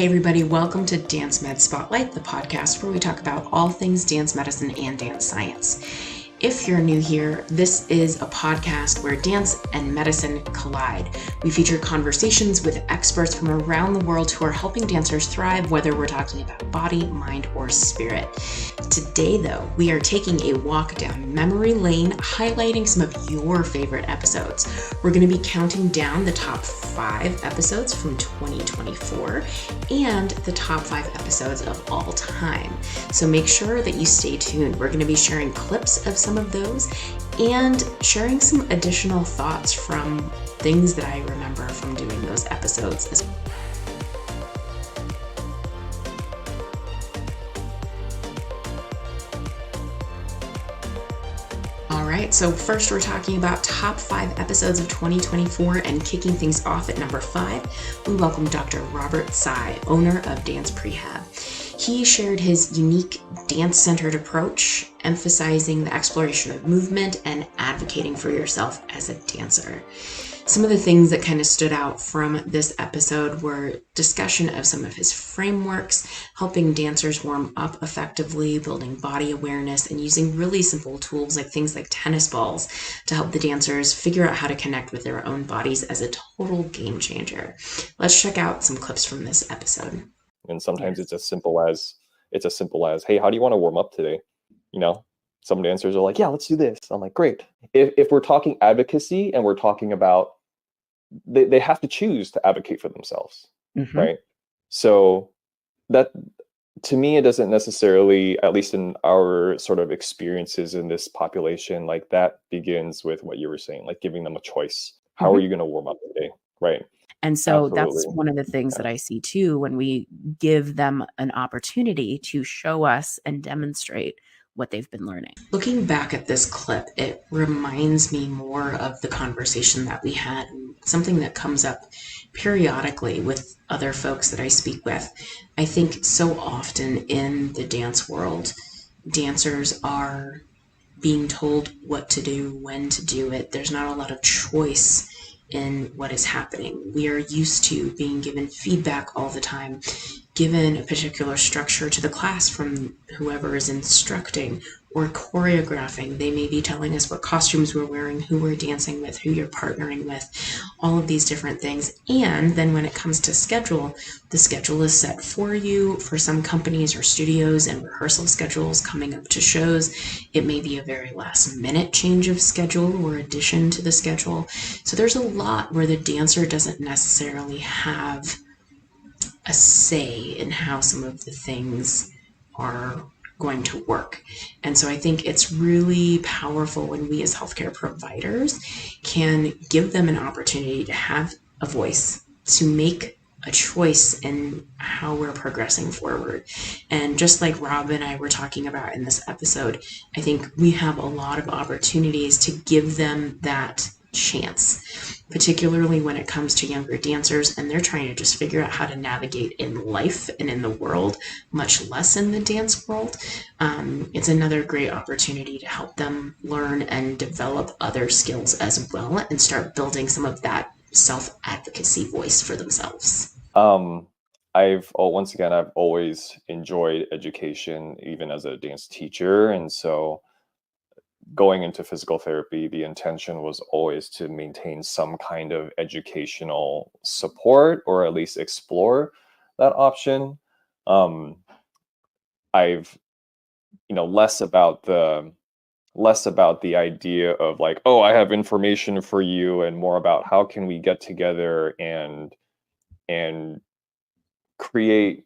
Hey everybody, welcome to Dance Med Spotlight, the podcast where we talk about all things dance medicine and dance science. If you're new here, this is a podcast where dance and medicine collide. We feature conversations with experts from around the world who are helping dancers thrive, whether we're talking about body, mind, or spirit. Today, though, we are taking a walk down memory lane, highlighting some of your favorite episodes. We're going to be counting down the top 5 episodes from 2024 and the top 5 episodes of all time. So make sure that you stay tuned. We're going to be sharing clips of some of those and sharing some additional thoughts from things that I remember from doing those episodes as well. All right, so first we're talking about top 5 episodes of 2024, and kicking things off at number 5, we welcome Dr. Robert Tsai, owner of Dance Prehab. He shared his unique dance-centered approach, emphasizing the exploration of movement and advocating for yourself as a dancer. Some of the things that kind of stood out from this episode were discussion of some of his frameworks, helping dancers warm up effectively, building body awareness, and using really simple tools like things like tennis balls to help the dancers figure out how to connect with their own bodies as a total game changer. Let's check out some clips from this episode. And sometimes it's as simple as hey, how do you want to warm up today? Some dancers are like, yeah, let's do this. I'm like, great. If we're talking advocacy and we're talking about they have to choose to advocate for themselves, right? So that, to me, it doesn't necessarily, at least in our sort of experiences in this population, like that begins with what you were saying, like giving them a choice. How are you going to warm up today, right? And so that's one of the things that I see too, when we give them an opportunity to show us and demonstrate what they've been learning. Looking back at this clip, it reminds me more of the conversation that we had, something that comes up periodically with other folks that I speak with. I think so often in the dance world, dancers are being told what to do, when to do it. There's not a lot of choice in what is happening. We are used to being given feedback all the time, given a particular structure to the class from whoever is instructing or choreographing. They may be telling us what costumes we're wearing, who we're dancing with, who you're partnering with, all of these different things. And then when it comes to schedule, the schedule is set for you. For some companies or studios and rehearsal schedules coming up to shows, it may be a very last minute change of schedule or addition to the schedule. So there's a lot where the dancer doesn't necessarily have a say in how some of the things are going to work. And so I think it's really powerful when we as healthcare providers can give them an opportunity to have a voice, to make a choice in how we're progressing forward. And just like Rob and I were talking about in this episode, I think we have a lot of opportunities to give them that chance, particularly when it comes to younger dancers and they're trying to just figure out how to navigate in life and in the world, much less in the dance world. It's another great opportunity to help them learn and develop other skills as well and start building some of that self-advocacy voice for themselves. I've always enjoyed education, even as a dance teacher, and so going into physical therapy, the intention was always to maintain some kind of educational support, or at least explore that option. I've, less about the idea of like, oh, I have information for you, and more about how can we get together and create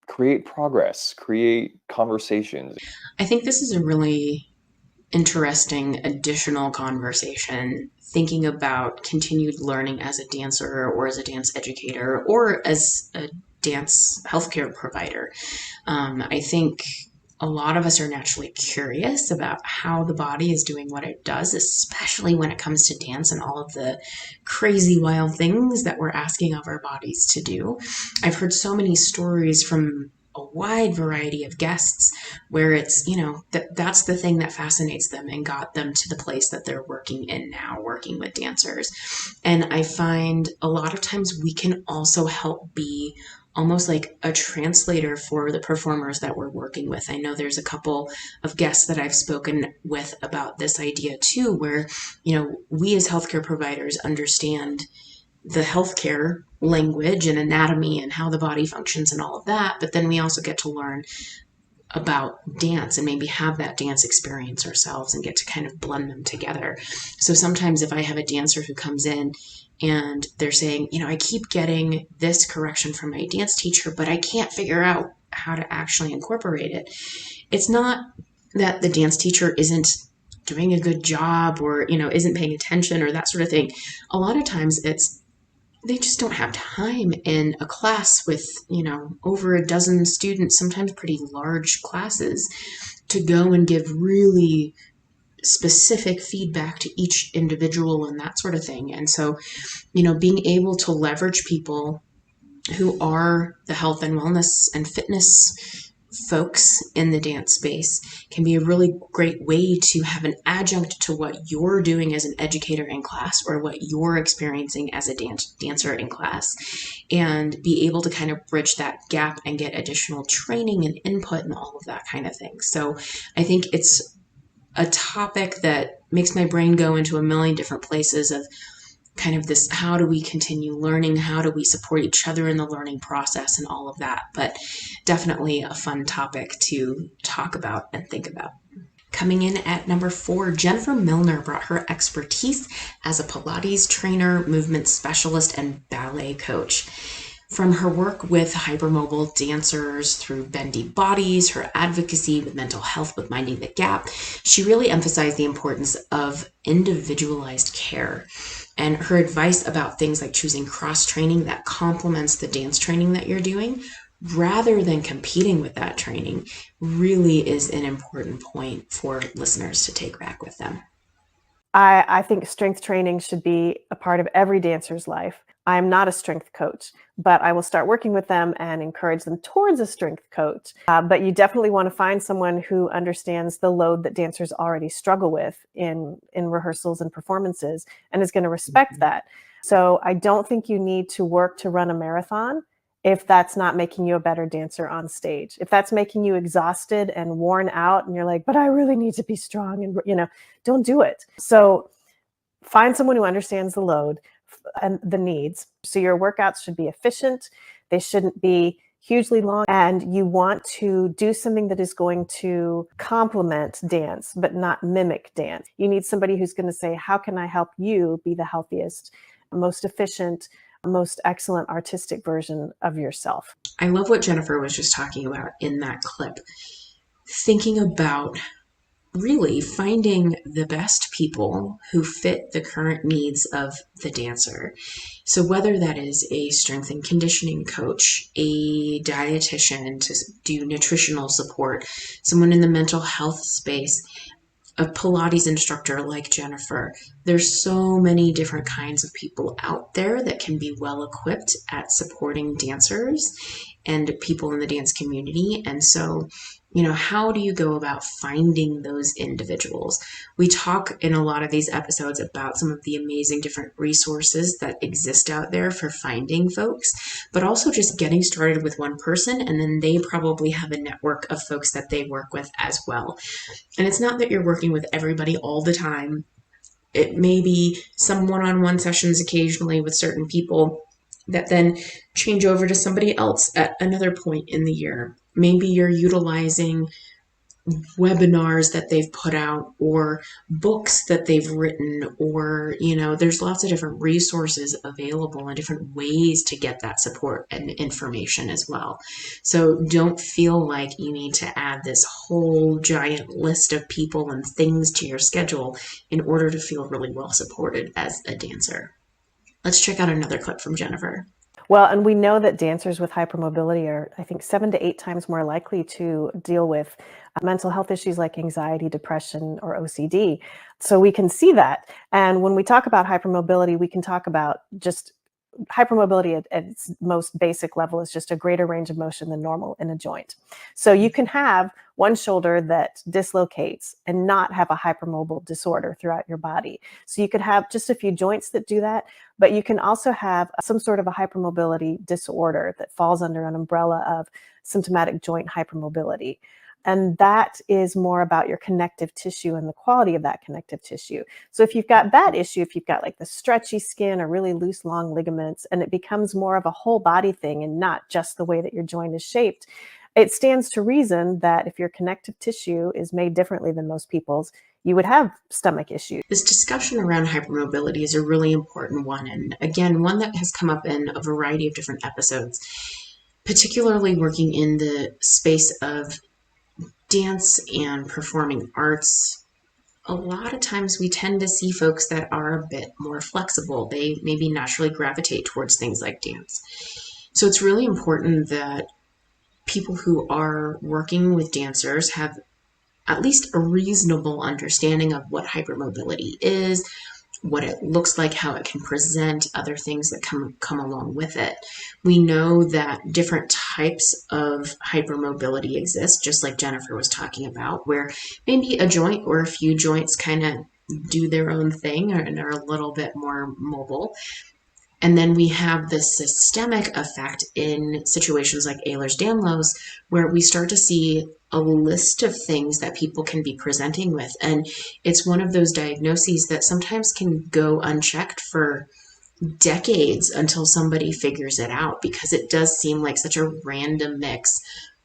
progress, create conversations. I think this is a really interesting additional conversation, thinking about continued learning as a dancer or as a dance educator or as a dance healthcare provider. I think a lot of us are naturally curious about how the body is doing what it does, especially when it comes to dance and all of the crazy wild things that we're asking of our bodies to do. I've heard so many stories from a wide variety of guests where it's, that's the thing that fascinates them and got them to the place that they're working in now, working with dancers. And I find a lot of times we can also help be almost like a translator for the performers that we're working with. I know there's a couple of guests that I've spoken with about this idea too, where, we as healthcare providers understand the healthcare language and anatomy and how the body functions and all of that, but then we also get to learn about dance and maybe have that dance experience ourselves and get to kind of blend them together. So sometimes if I have a dancer who comes in and they're saying, I keep getting this correction from my dance teacher, but I can't figure out how to actually incorporate it. It's not that the dance teacher isn't doing a good job or, isn't paying attention or that sort of thing. A lot of times they just don't have time in a class with, over a dozen students, sometimes pretty large classes, to go and give really specific feedback to each individual and that sort of thing. And so, being able to leverage people who are the health and wellness and fitness folks in the dance space can be a really great way to have an adjunct to what you're doing as an educator in class or what you're experiencing as a dancer in class, and be able to kind of bridge that gap and get additional training and input and all of that kind of thing. So I think it's a topic that makes my brain go into a million different places of kind of this, how do we continue learning? How do we support each other in the learning process and all of that? But definitely a fun topic to talk about and think about. Coming in at number 4, Jennifer Milner brought her expertise as a Pilates trainer, movement specialist, and ballet coach. From her work with hypermobile dancers through bendy bodies, her advocacy with mental health with Minding the Gap, she really emphasized the importance of individualized care. And her advice about things like choosing cross-training that complements the dance training that you're doing, rather than competing with that training, really is an important point for listeners to take back with them. I think strength training should be a part of every dancer's life. I am not a strength coach, but I will start working with them and encourage them towards a strength coach. But you definitely want to find someone who understands the load that dancers already struggle with in rehearsals and performances and is going to respect that. So I don't think you need to work to run a marathon if that's not making you a better dancer on stage. If that's making you exhausted and worn out and you're like, but I really need to be strong, and don't do it. So find someone who understands the load and the needs. So your workouts should be efficient. They shouldn't be hugely long, and you want to do something that is going to complement dance, but not mimic dance. You need somebody who's going to say, how can I help you be the healthiest, most efficient, most excellent artistic version of yourself? I love what Jennifer was just talking about in that clip. Thinking about really finding the best people who fit the current needs of the dancer. So whether that is a strength and conditioning coach, a dietitian to do nutritional support, someone in the mental health space, a Pilates instructor like Jennifer. There's so many different kinds of people out there that can be well equipped at supporting dancers and people in the dance community. And so, how do you go about finding those individuals? We talk in a lot of these episodes about some of the amazing different resources that exist out there for finding folks, but also just getting started with one person, and then they probably have a network of folks that they work with as well. And it's not that you're working with everybody all the time. It may be some one-on-one sessions occasionally with certain people that then change over to somebody else at another point in the year. Maybe you're utilizing webinars that they've put out or books that they've written, or, there's lots of different resources available and different ways to get that support and information as well. So don't feel like you need to add this whole giant list of people and things to your schedule in order to feel really well supported as a dancer. Let's check out another clip from Jennifer. Well, and we know that dancers with hypermobility are, I think, 7 to 8 times more likely to deal with mental health issues like anxiety, depression, or OCD. So we can see that. And when we talk about hypermobility, we can talk about just hypermobility at its most basic level is just a greater range of motion than normal in a joint. So you can have one shoulder that dislocates and not have a hypermobile disorder throughout your body. So you could have just a few joints that do that, but you can also have some sort of a hypermobility disorder that falls under an umbrella of symptomatic joint hypermobility. And that is more about your connective tissue and the quality of that connective tissue. So if you've got that issue, if you've got like the stretchy skin or really loose, long ligaments, and it becomes more of a whole body thing and not just the way that your joint is shaped, it stands to reason that if your connective tissue is made differently than most people's, you would have stomach issues. This discussion around hypermobility is a really important one. And again, one that has come up in a variety of different episodes, particularly working in the space of dance and performing arts. A lot of times we tend to see folks that are a bit more flexible. They maybe naturally gravitate towards things like dance. So it's really important that people who are working with dancers have at least a reasonable understanding of what hypermobility is, what it looks like, how it can present, other things that come along with it. We know that different types of hypermobility exist, just like Jennifer was talking about, where maybe a joint or a few joints kind of do their own thing and are a little bit more mobile. And then we have this systemic effect in situations like Ehlers-Danlos, where we start to see a list of things that people can be presenting with. And it's one of those diagnoses that sometimes can go unchecked for decades until somebody figures it out, because it does seem like such a random mix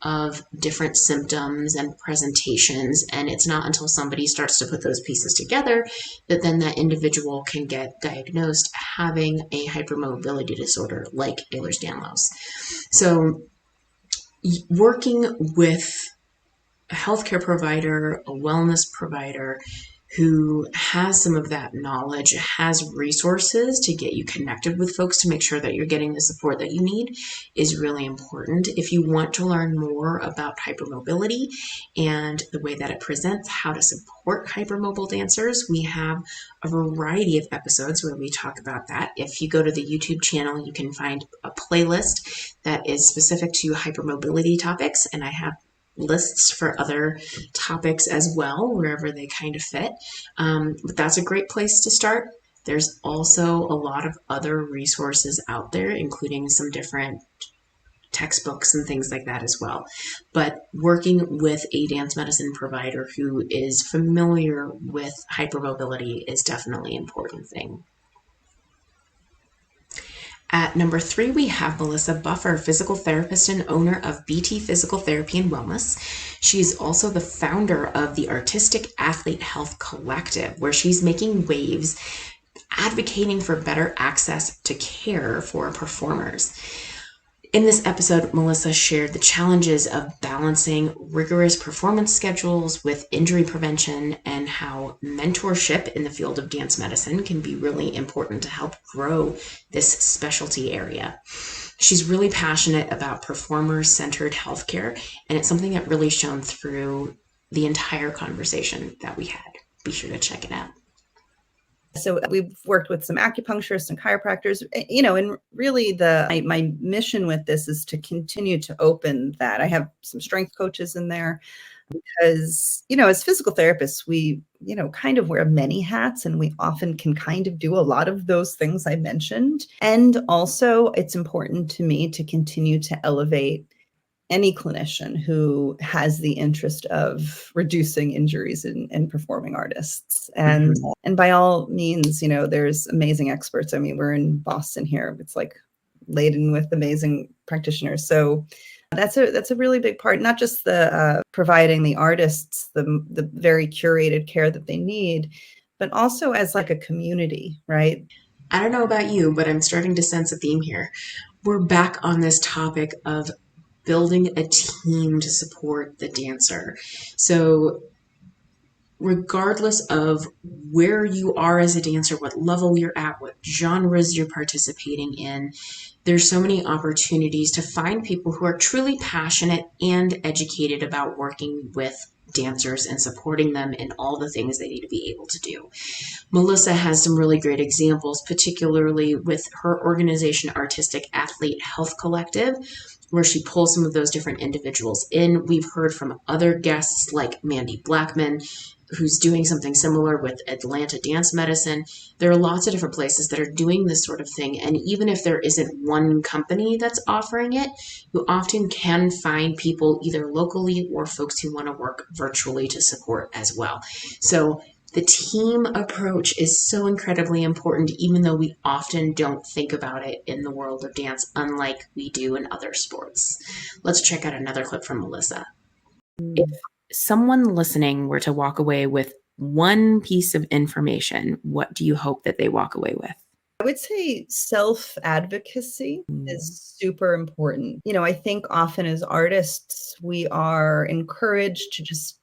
of different symptoms and presentations. And it's not until somebody starts to put those pieces together that then that individual can get diagnosed having a hypermobility disorder like Ehlers-Danlos. So working with a healthcare provider, a wellness provider who has some of that knowledge, has resources to get you connected with folks to make sure that you're getting the support that you need is really important. If you want to learn more about hypermobility and the way that it presents, how to support hypermobile dancers, we have a variety of episodes where we talk about that. If you go to the YouTube channel, you can find a playlist that is specific to hypermobility topics, and I have lists for other topics as well, wherever they kind of fit. But that's a great place to start. There's also a lot of other resources out there, including some different textbooks and things like that as well. But working with a dance medicine provider who is familiar with hypermobility is definitely an important thing. At number 3, we have Melissa Buffer, physical therapist and owner of BT Physical Therapy and Wellness. She's also the founder of the Artistic Athlete Health Collective, where she's making waves advocating for better access to care for performers. In this episode, Melissa shared the challenges of balancing rigorous performance schedules with injury prevention and how mentorship in the field of dance medicine can be really important to help grow this specialty area. She's really passionate about performer-centered healthcare, and it's something that really shone through the entire conversation that we had. Be sure to check it out. So we've worked with some acupuncturists and chiropractors, and really my mission with this is to continue to open that. I have some strength coaches in there because, as physical therapists, we, kind of wear many hats, and we often can kind of do a lot of those things I mentioned. And also it's important to me to continue to elevate any clinician who has the interest of reducing injuries in performing artists. And by all means, there's amazing experts. I mean, we're in Boston here. It's like laden with amazing practitioners. So that's a really big part, not just the providing the artists the very curated care that they need, but also as like a community, right? I don't know about you, but I'm starting to sense a theme here. We're back on this topic of building a team to support the dancer. So regardless of where you are as a dancer, what level you're at, what genres you're participating in, there's so many opportunities to find people who are truly passionate and educated about working with dancers and supporting them in all the things they need to be able to do. Melissa has some really great examples, particularly with her organization, Artistic Athlete Health Collective, where she pulls some of those different individuals in. We've heard from other guests like Mandy Blackman, who's doing something similar with Atlanta Dance Medicine. There are lots of different places that are doing this sort of thing. And even if there isn't one company that's offering it, you often can find people either locally or folks who want to work virtually to support as well. So the team approach is so incredibly important, even though we often don't think about it in the world of dance, unlike we do in other sports. Let's check out another clip from Melissa. If someone listening were to walk away with one piece of information, what do you hope that they walk away with? I would say self-advocacy is super important. I think often as artists, we are encouraged to just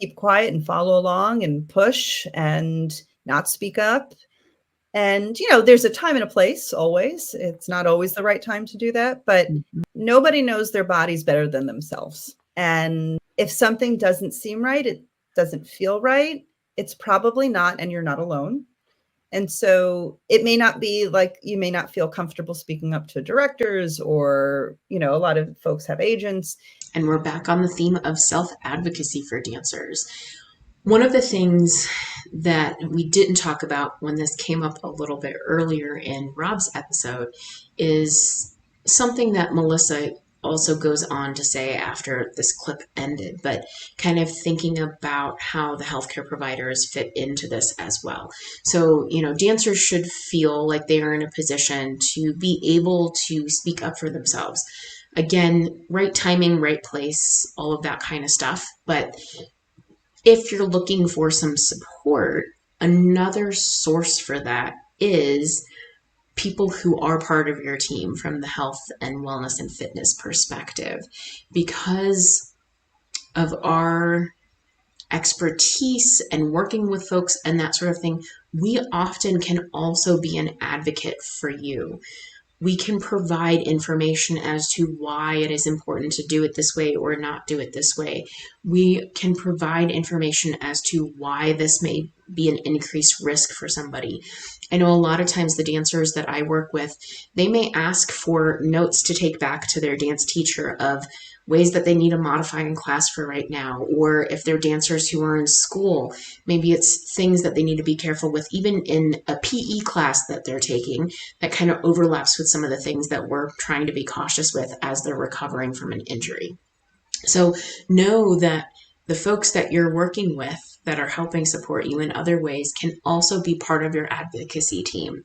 keep quiet and follow along and push and not speak up. And, there's a time and a place always. It's not always the right time to do that, but nobody knows their bodies better than themselves. And if something doesn't seem right, it doesn't feel right, it's probably not, and you're not alone. And so it may not be like, you may not feel comfortable speaking up to directors or, a lot of folks have agents. And we're back on the theme of self-advocacy for dancers. One of the things that we didn't talk about when this came up a little bit earlier in Rob's episode is something that Melissa also goes on to say after this clip ended, but kind of thinking about how the healthcare providers fit into this as well. So, dancers should feel like they are in a position to be able to speak up for themselves. Again, right timing, right place, all of that kind of stuff. But if you're looking for some support, another source for that is people who are part of your team from the health and wellness and fitness perspective. Because of our expertise and working with folks and that sort of thing, we often can also be an advocate for you. We can provide information as to why it is important to do it this way or not do it this way. We can provide information as to why this may be an increased risk for somebody. I know a lot of times the dancers that I work with, they may ask for notes to take back to their dance teacher of ways that they need to modify in class for right now. Or if they're dancers who are in school, maybe it's things that they need to be careful with, even in a PE class that they're taking, that kind of overlaps with some of the things that we're trying to be cautious with as they're recovering from an injury. So know that the folks that you're working with that are helping support you in other ways can also be part of your advocacy team.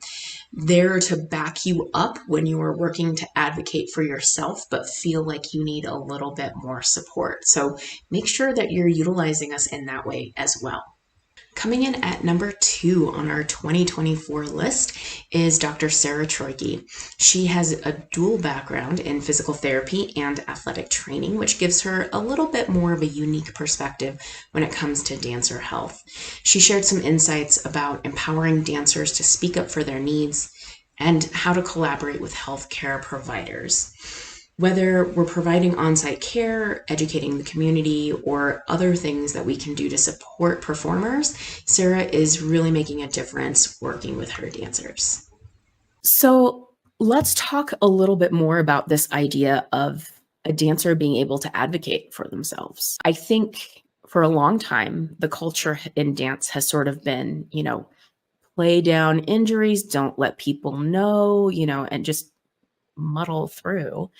They're to back you up when you are working to advocate for yourself, but feel like you need a little bit more support. So make sure that you're utilizing us in that way as well. Coming in at number 2 on our 2024 list is Dr. Sarah Troicky. She has a dual background in physical therapy and athletic training, which gives her a little bit more of a unique perspective when it comes to dancer health. She shared some insights about empowering dancers to speak up for their needs and how to collaborate with healthcare providers. Whether we're providing on-site care, educating the community, or other things that we can do to support performers, Sarah is really making a difference working with her dancers. So let's talk a little bit more about this idea of a dancer being able to advocate for themselves. I think for a long time, the culture in dance has sort of been, play down injuries, don't let people know, and just muddle through.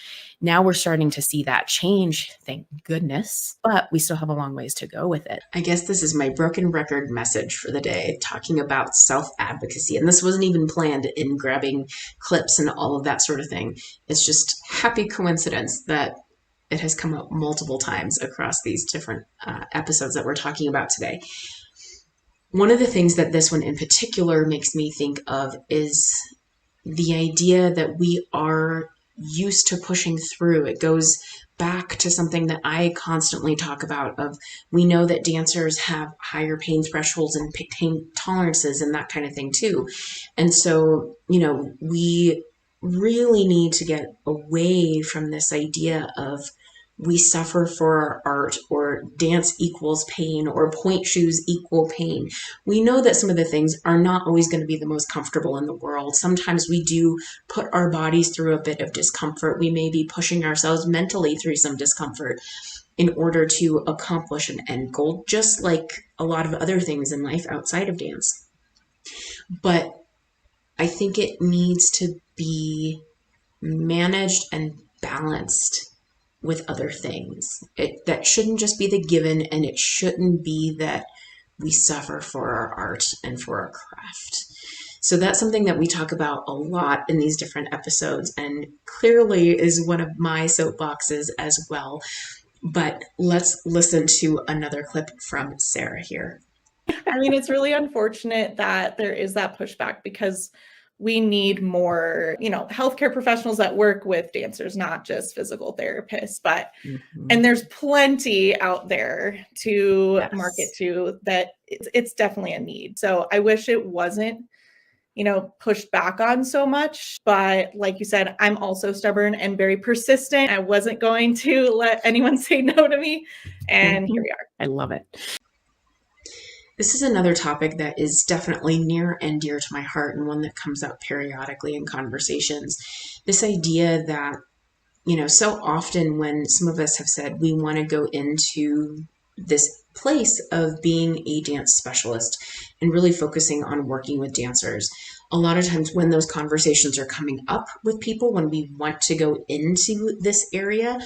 Now we're starting to see that change, thank goodness, but we still have a long ways to go with it. I guess this is my broken record message for the day, talking about self-advocacy. And this wasn't even planned in grabbing clips and all of that sort of thing. It's just happy coincidence that it has come up multiple times across these different episodes that we're talking about today. One of the things that this one in particular makes me think of is the idea that we are used to pushing through. It goes back to something that I constantly talk about of, we know that dancers have higher pain thresholds and pain tolerances and that kind of thing too. And so, we really need to get away from this idea of we suffer for our art, or dance equals pain, or point shoes equal pain. We know that some of the things are not always going to be the most comfortable in the world. Sometimes we do put our bodies through a bit of discomfort. We may be pushing ourselves mentally through some discomfort in order to accomplish an end goal, just like a lot of other things in life outside of dance. But I think it needs to be managed and balanced with other things. That shouldn't just be the given, and it shouldn't be that we suffer for our art and for our craft. So that's something that we talk about a lot in these different episodes, and clearly is one of my soapboxes as well. But let's listen to another clip from Sarah here. I mean, it's really unfortunate that there is that pushback, because we need more, healthcare professionals that work with dancers, not just physical therapists. But and there's plenty out there to market to, that it's definitely a need. So I wish it wasn't, pushed back on so much. But like you said, I'm also stubborn and very persistent. I wasn't going to let anyone say no to me. And here we are. I love it. This is another topic that is definitely near and dear to my heart, and one that comes up periodically in conversations. This idea that, so often when some of us have said we want to go into this place of being a dance specialist and really focusing on working with dancers, a lot of times when those conversations are coming up with people, when we want to go into this area,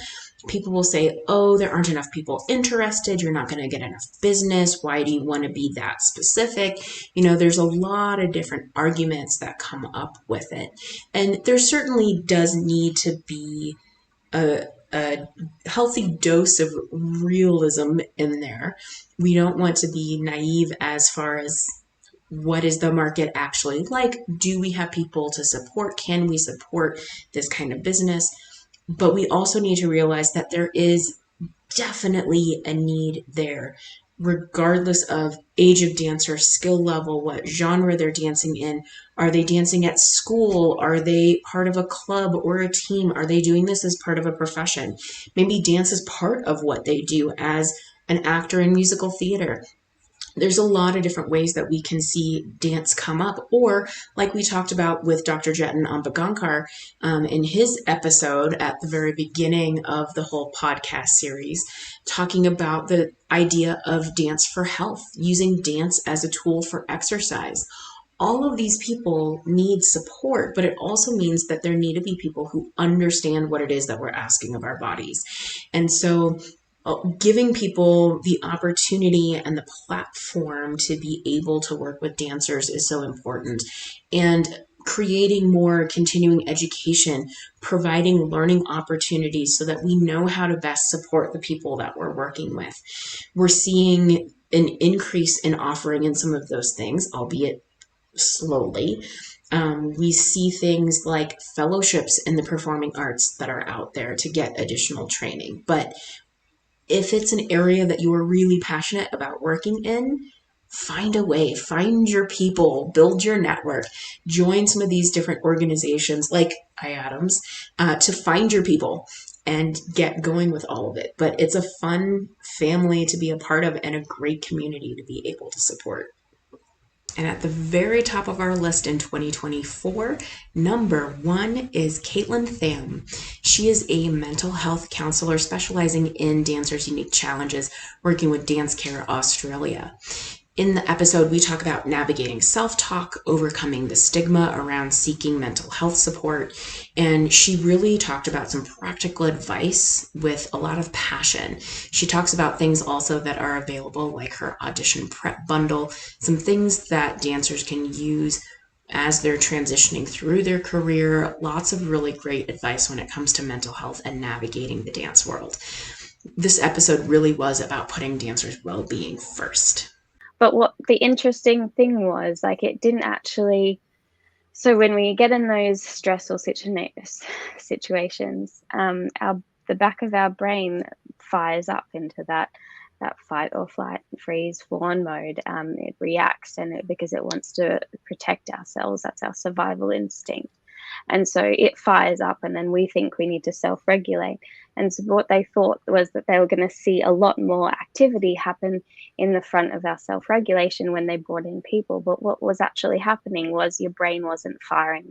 people will say, oh, there aren't enough people interested. You're not going to get enough business. Why do you want to be that specific? There's a lot of different arguments that come up with it. And there certainly does need to be a healthy dose of realism in there. We don't want to be naive as far as what is the market actually like? Do we have people to support? Can we support this kind of business? But we also need to realize that there is definitely a need there, regardless of age of dancer, skill level, what genre they're dancing in. Are they dancing at school? Are they part of a club or a team? Are they doing this as part of a profession? Maybe dance is part of what they do as an actor in musical theater. There's a lot of different ways that we can see dance come up, or like we talked about with Dr. Jetin Ambagankar in his episode at the very beginning of the whole podcast series, talking about the idea of dance for health, using dance as a tool for exercise. All of these people need support, but it also means that there need to be people who understand what it is that we're asking of our bodies. And so giving people the opportunity and the platform to be able to work with dancers is so important. And creating more continuing education, providing learning opportunities so that we know how to best support the people that we're working with. We're seeing an increase in offering in some of those things, albeit slowly. We see things like fellowships in the performing arts that are out there to get additional training. But if it's an area that you are really passionate about working in, find a way, find your people, build your network, join some of these different organizations like IADAMS to find your people and get going with all of it. But it's a fun family to be a part of and a great community to be able to support. And at the very top of our list in 2024, number 1 is Caitlin Tham. She is a mental health counselor specializing in dancers' unique challenges, working with Dance Care Australia. In the episode, we talk about navigating self-talk, overcoming the stigma around seeking mental health support, and she really talked about some practical advice with a lot of passion. She talks about things also that are available, like her audition prep bundle, some things that dancers can use as they're transitioning through their career. Lots of really great advice when it comes to mental health and navigating the dance world. This episode really was about putting dancers' well-being first. But what the interesting thing was, it didn't actually. So when we get in those stressful situations, the back of our brain fires up into that fight or flight, freeze, fawn mode. It reacts because it wants to protect ourselves. That's our survival instinct. And so it fires up, and then we think we need to self-regulate. And so what they thought was that they were going to see a lot more activity happen in the front of our self-regulation when they brought in people. But what was actually happening was your brain wasn't firing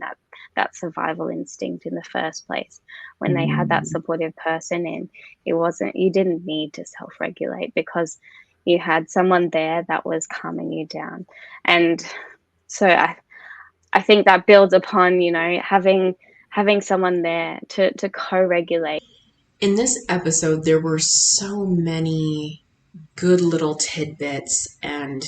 that survival instinct in the first place. When they had that supportive person in, you didn't need to self-regulate because you had someone there that was calming you down. And so I think that builds upon, having someone there to co-regulate. In this episode, there were so many good little tidbits and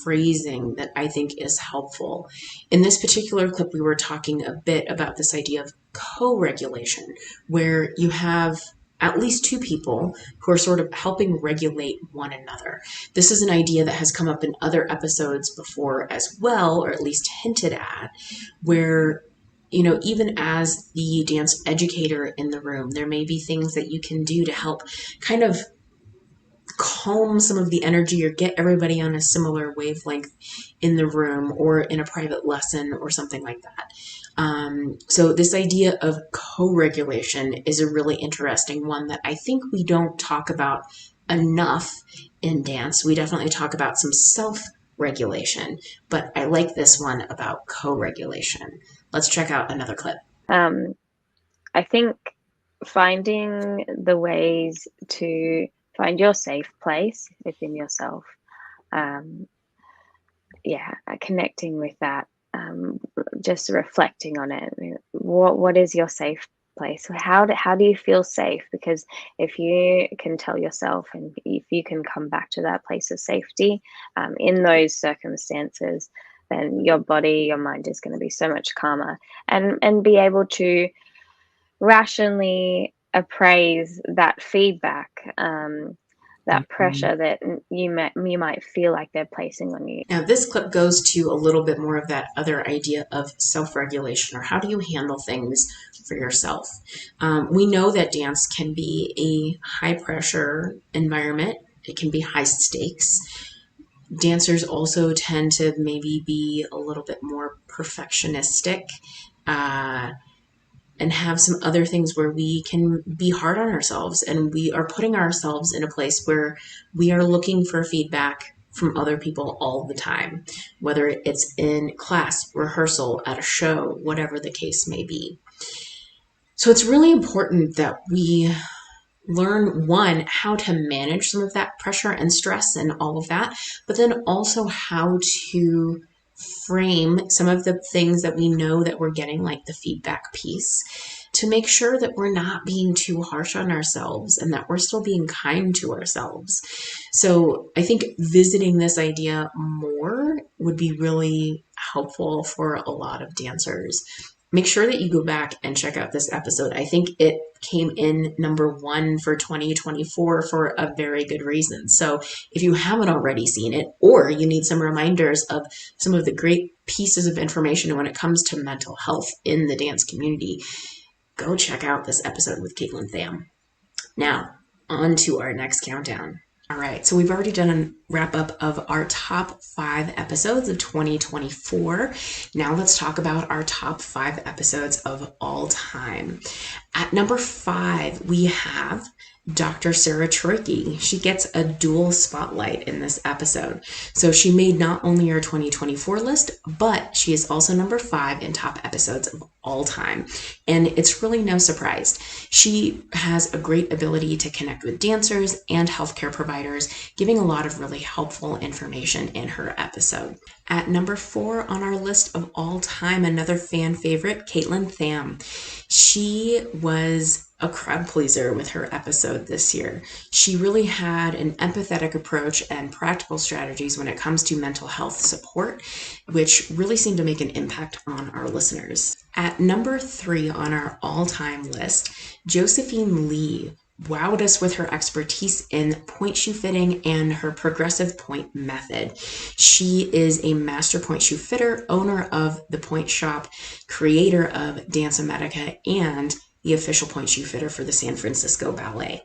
phrasing that I think is helpful. In this particular clip, we were talking a bit about this idea of co-regulation, where you have at least two people who are sort of helping regulate one another. This is an idea that has come up in other episodes before as well, or at least hinted at, where even as the dance educator in the room, there may be things that you can do to help kind of calm some of the energy or get everybody on a similar wavelength in the room or in a private lesson or something like that. So this idea of co-regulation is a really interesting one that I think we don't talk about enough in dance. We definitely talk about some self-regulation, but I like this one about co-regulation. Let's check out another clip. I think finding the ways to find your safe place within yourself, connecting with that, just reflecting on it. What is your safe place? How do you feel safe? Because if you can tell yourself, and if you can come back to that place of safety in those circumstances, then your body, your mind is going to be so much calmer, and be able to rationally appraise that feedback, that pressure that you might feel like they're placing on you. Now, this clip goes to a little bit more of that other idea of self-regulation, or how do you handle things for yourself. We know that dance can be a high-pressure environment. It can be high stakes. Dancers also tend to maybe be a little bit more perfectionistic, and have some other things where we can be hard on ourselves, and we are putting ourselves in a place where we are looking for feedback from other people all the time, whether it's in class, rehearsal, at a show, whatever the case may be. So it's really important that we learn, one, how to manage some of that pressure and stress and all of that, but then also how to frame some of the things that we know that we're getting, like the feedback piece, to make sure that we're not being too harsh on ourselves and that we're still being kind to ourselves. So I think visiting this idea more would be really helpful for a lot of dancers. Make sure that you go back and check out this episode. I think it came in #1 for 2024 for a very good reason. So if you haven't already seen it, or you need some reminders of some of the great pieces of information when it comes to mental health in the dance community, go check out this episode with Caitlin Tham. Now, on to our next countdown. All right, so we've already done a wrap up of our top 5 episodes of 2024. Now let's talk about our top 5 episodes of all time. At number 5, we have Dr. Sarah Troicky. She gets a dual spotlight in this episode. So she made not only our 2024 list, but she is also number 5 in top episodes of all time. And it's really no surprise. She has a great ability to connect with dancers and healthcare providers, giving a lot of really helpful information in her episode. At number 4 on our list of all time, another fan favorite, Caitlin Tham. She was a crowd pleaser with her episode this year. She really had an empathetic approach and practical strategies when it comes to mental health support, which really seemed to make an impact on our listeners. At number 3 on our all-time list, Josephine Lee wowed us with her expertise in point shoe fitting and her progressive point method. She is a master point shoe fitter, owner of the Point Shop, creator of Dance-O-Medica, and the official point shoe fitter for the San Francisco Ballet.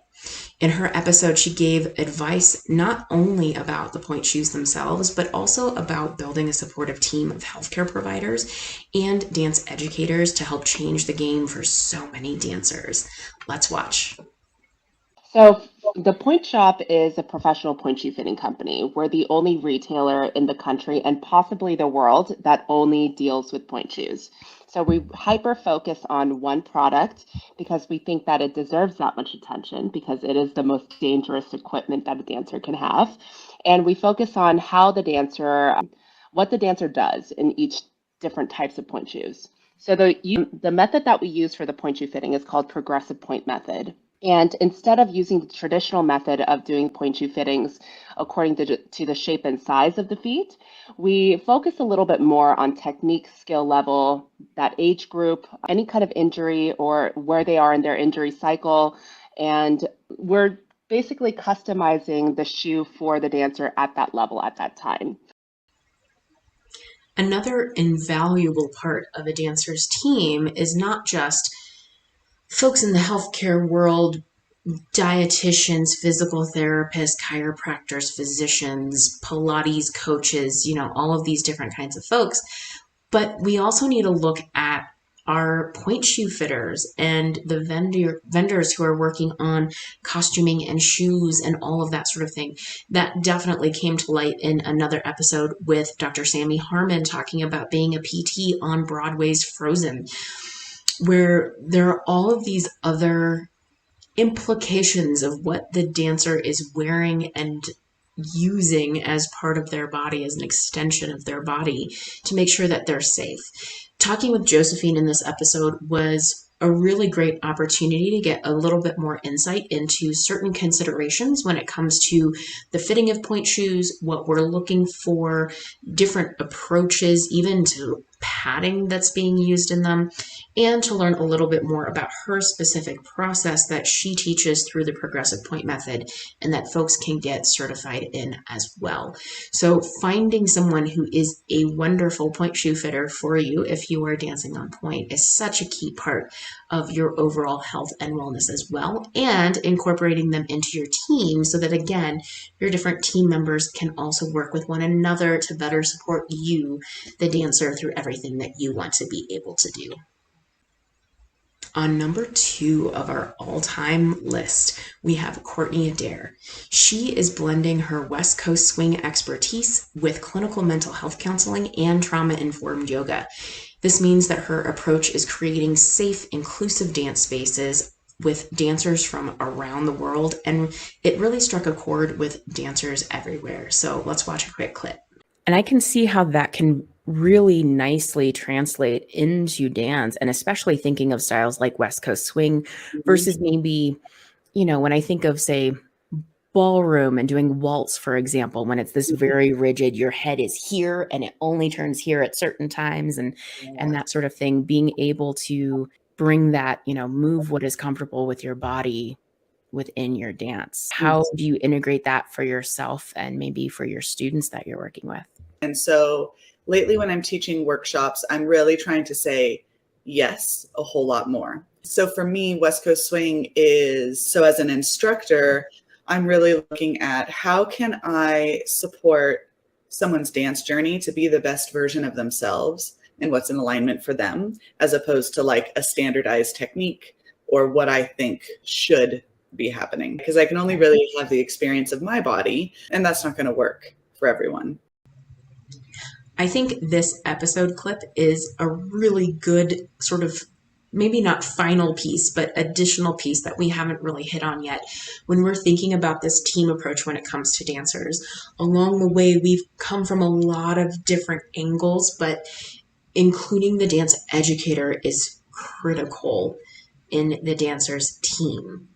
In her episode, she gave advice not only about the point shoes themselves, but also about building a supportive team of healthcare providers and dance educators to help change the game for so many dancers. Let's watch. So the Point Shop is a professional point shoe fitting company. We're the only retailer in the country and possibly the world that only deals with point shoes. So we hyper focus on one product because we think that it deserves that much attention because it is the most dangerous equipment that a dancer can have. And we focus on what the dancer does in each different types of point shoes. So the method that we use for the point shoe fitting is called progressive point method. And instead of using the traditional method of doing point shoe fittings according to the shape and size of the feet, we focus a little bit more on technique, skill level, that age group, any kind of injury or where they are in their injury cycle. And we're basically customizing the shoe for the dancer at that level at that time. Another invaluable part of a dancer's team is not just folks in the healthcare world, dietitians, physical therapists, chiropractors, physicians, Pilates coaches, all of these different kinds of folks. But we also need to look at our point shoe fitters and the vendors who are working on costuming and shoes and all of that sort of thing. That definitely came to light in another episode with Dr. Sammy Harmon talking about being a PT on Broadway's Frozen, where there are all of these other implications of what the dancer is wearing and using as part of their body, as an extension of their body, to make sure that they're safe. Talking with Josephine in this episode was a really great opportunity to get a little bit more insight into certain considerations when it comes to the fitting of point shoes, what we're looking for, different approaches, even to padding that's being used in them, and to learn a little bit more about her specific process that she teaches through the progressive point method and that folks can get certified in as well. So finding someone who is a wonderful point shoe fitter for you if you are dancing on point is such a key part of your overall health and wellness as well, and incorporating them into your team so that, again, your different team members can also work with one another to better support you, the dancer, through everything that you want to be able to do. On number 2 of our all-time list, we have Courtney Adair. She is blending her West Coast swing expertise with clinical mental health counseling and trauma-informed yoga. This means that her approach is creating safe, inclusive dance spaces with dancers from around the world, and it really struck a chord with dancers everywhere. So let's watch a quick clip. And I can see how that can really nicely translate into dance, and especially thinking of styles like West Coast swing versus maybe, when I think of, say, ballroom and doing waltz, for example, when it's this very rigid, your head is here and it only turns here at certain times and that sort of thing, being able to bring that, move what is comfortable with your body within your dance. How do you integrate that for yourself and maybe for your students that you're working with? And so lately when I'm teaching workshops, I'm really trying to say yes a whole lot more. So for me, West Coast swing so as an instructor, I'm really looking at how can I support someone's dance journey to be the best version of themselves and what's in alignment for them, as opposed to like a standardized technique or what I think should be happening. Because I can only really have the experience of my body, and that's not going to work for everyone. I think this episode clip is a really good sort of, maybe not final piece, but additional piece that we haven't really hit on yet when we're thinking about this team approach when it comes to dancers. Along the way, we've come from a lot of different angles, but including the dance educator is critical in the dancer's team.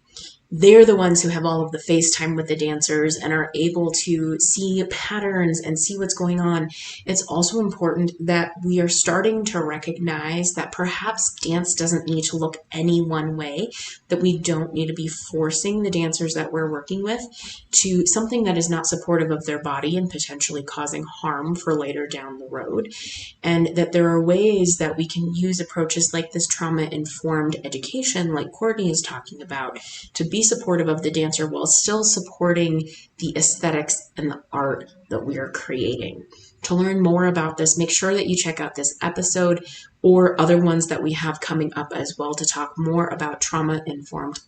they're the ones who have all of the FaceTime with the dancers and are able to see patterns and see what's going on. It's also important that we are starting to recognize that perhaps dance doesn't need to look any one way, that we don't need to be forcing the dancers that we're working with to something that is not supportive of their body and potentially causing harm for later down the road. And that there are ways that we can use approaches like this trauma-informed education, like Courtney is talking about, to be supportive of the dancer while still supporting the aesthetics and the art that we are creating. To learn more about this, make sure that you check out this episode or other ones that we have coming up as well to talk more about trauma-informed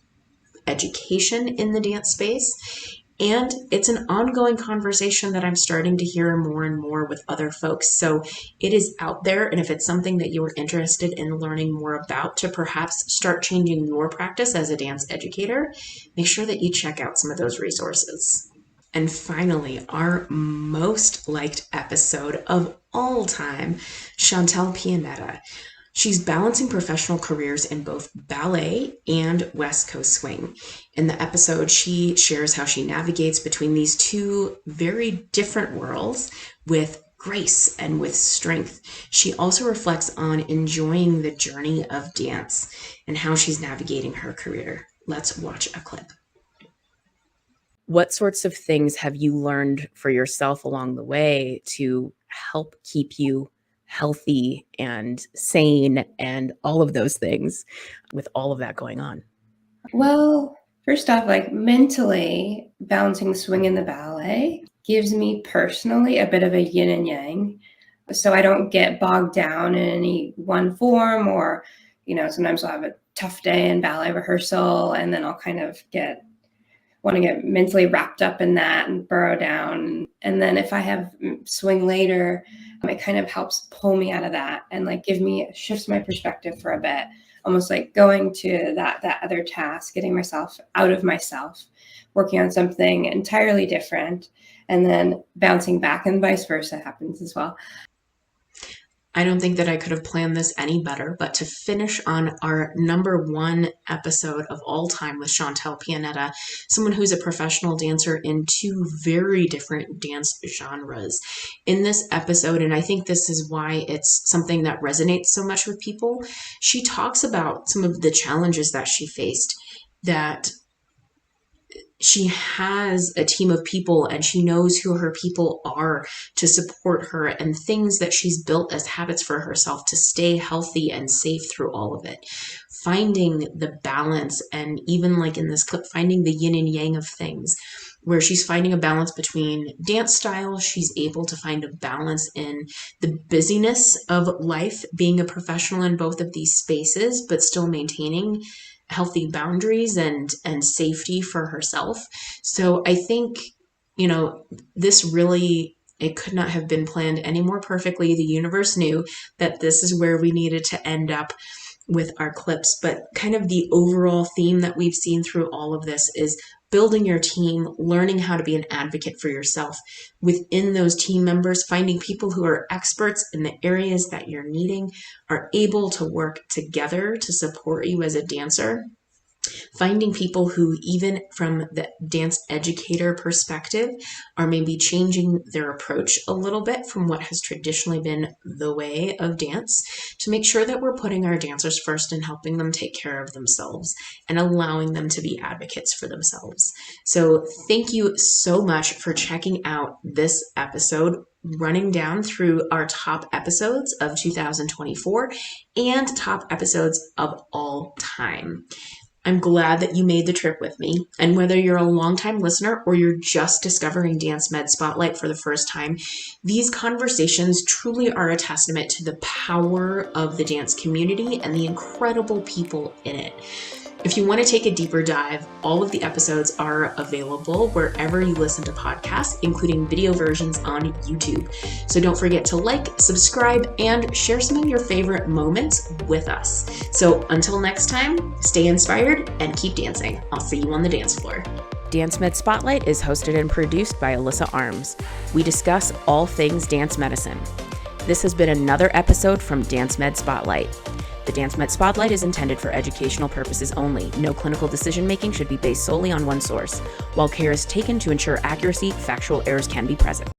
education in the dance space. And it's an ongoing conversation that I'm starting to hear more and more with other folks. So it is out there. And if it's something that you are interested in learning more about to perhaps start changing your practice as a dance educator, make sure that you check out some of those resources. And finally, our most liked episode of all time, Chantel Pianetta. She's balancing professional careers in both ballet and West Coast swing. In the episode, she shares how she navigates between these two very different worlds with grace and with strength. She also reflects on enjoying the journey of dance and how she's navigating her career. Let's watch a clip. What sorts of things have you learned for yourself along the way to help keep you healthy and sane and all of those things with all of that going on? Well, first off, like mentally, balancing swing and the ballet gives me personally a bit of a yin and yang. So I don't get bogged down in any one form, or, sometimes I'll have a tough day in ballet rehearsal and then I'll kind of want to get mentally wrapped up in that and burrow down. And then if I have swing later, it kind of helps pull me out of that and shifts my perspective for a bit, almost like going to that other task, getting myself out of myself, working on something entirely different, and then bouncing back, and vice versa happens as well. I don't think that I could have planned this any better, but to finish on our number one episode of all time with Chantel Pianetta, someone who's a professional dancer in two very different dance genres. In this episode, and I think this is why it's something that resonates so much with people, she talks about some of the challenges that she faced, that she has a team of people and she knows who her people are to support her, and things that she's built as habits for herself to stay healthy and safe through all of it. Finding the balance, and even like in this clip, finding the yin and yang of things, where she's finding a balance between dance styles. She's able to find a balance in the busyness of life, being a professional in both of these spaces, but still maintaining healthy boundaries and safety for herself. So I think, this really, it could not have been planned any more perfectly. The universe knew that this is where we needed to end up with our clips, but kind of the overall theme that we've seen through all of this is building your team, learning how to be an advocate for yourself. Within those team members, finding people who are experts in the areas that you're needing, are able to work together to support you as a dancer. Finding people who, even from the dance educator perspective, are maybe changing their approach a little bit from what has traditionally been the way of dance, to make sure that we're putting our dancers first and helping them take care of themselves and allowing them to be advocates for themselves. So thank you so much for checking out this episode, running down through our top episodes of 2024 and top episodes of all time. I'm glad that you made the trip with me. And whether you're a longtime listener or you're just discovering Dance Med Spotlight for the first time, these conversations truly are a testament to the power of the dance community and the incredible people in it. If you want to take a deeper dive, all of the episodes are available wherever you listen to podcasts, including video versions on YouTube. So don't forget to like, subscribe, and share some of your favorite moments with us. So until next time, stay inspired and keep dancing. I'll see you on the dance floor. Dance Med Spotlight is hosted and produced by Alyssa Arms. We discuss all things dance medicine. This has been another episode from Dance Med Spotlight. The Dance Med Spotlight is intended for educational purposes only. No clinical decision-making should be based solely on one source. While care is taken to ensure accuracy, factual errors can be present.